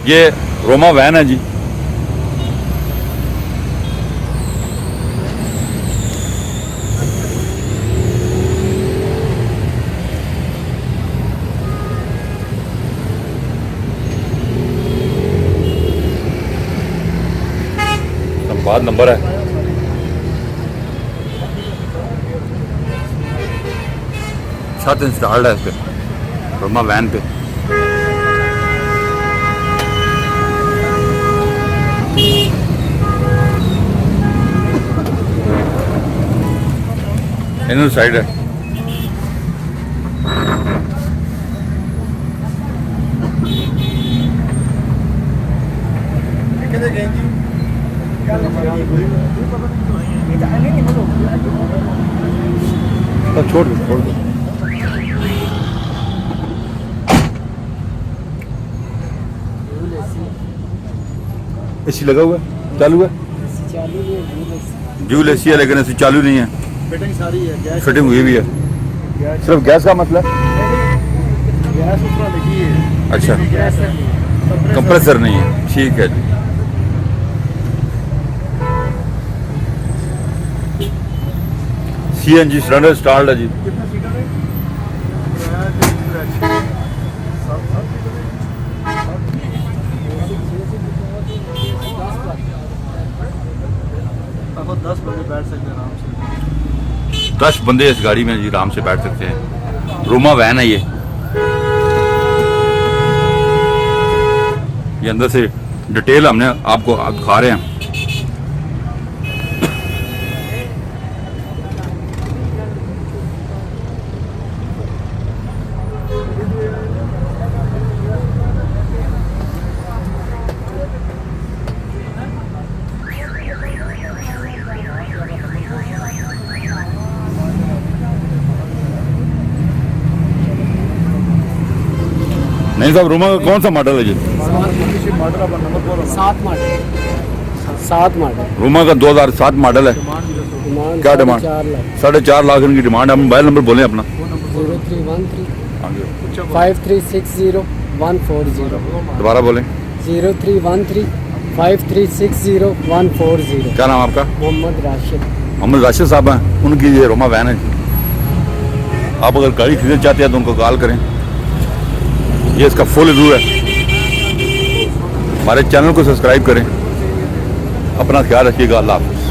ये रोमा वैन है जी। बाद नंबर है, छत इंस्टॉल्ड है इस पे, रोमा वैन पे। इनर साइड है। छोड़ दो छोड़ दो। एसी लगा हुआ है, चालू है, ड्यूल एसी है, लेकिन एसी चालू नहीं है। फिटिंग सारी है, गैस फिटिंग हुई भी है, सिर्फ गैस का मसला है। गैस उसमें लगी है। अच्छा, गैस कंप्रेसर नहीं है, ठीक है जी। CNG सिलेंडर स्टार्ट है जी। कितना सीटर है? 10 बंदे बैठ सकते हैं आराम से। 10 बंदे इस गाड़ी में जी आराम से बैठ सकते हैं। रोमा वैन है ये अंदर से डिटेल हमने आपको दिखा रहे हैं। नहीं साहब, रोमा का कौन सा मॉडल है जी? सात मॉडल। रोमा का 2007 मॉडल है। क्या डिमांड? 4.5 लाख इनकी डिमांड है। मोबाइल नंबर बोलें अपना। 0313-5360-140। दोबारा बोलें। 0313-5360-140। क्या नाम आपका? मोहम्मद राशिद। मोहम्मद राशिद साहब हैं, उनकी ये रोमा वैन है जी। आप अगर गाड़ी खरीदना चाहते हैं तो उनको कॉल करें। ये इसका फुल रिव्यू है। हमारे चैनल को सब्सक्राइब करें। अपना ख्याल रखिएगा। अल्लाह हाफ़िज़।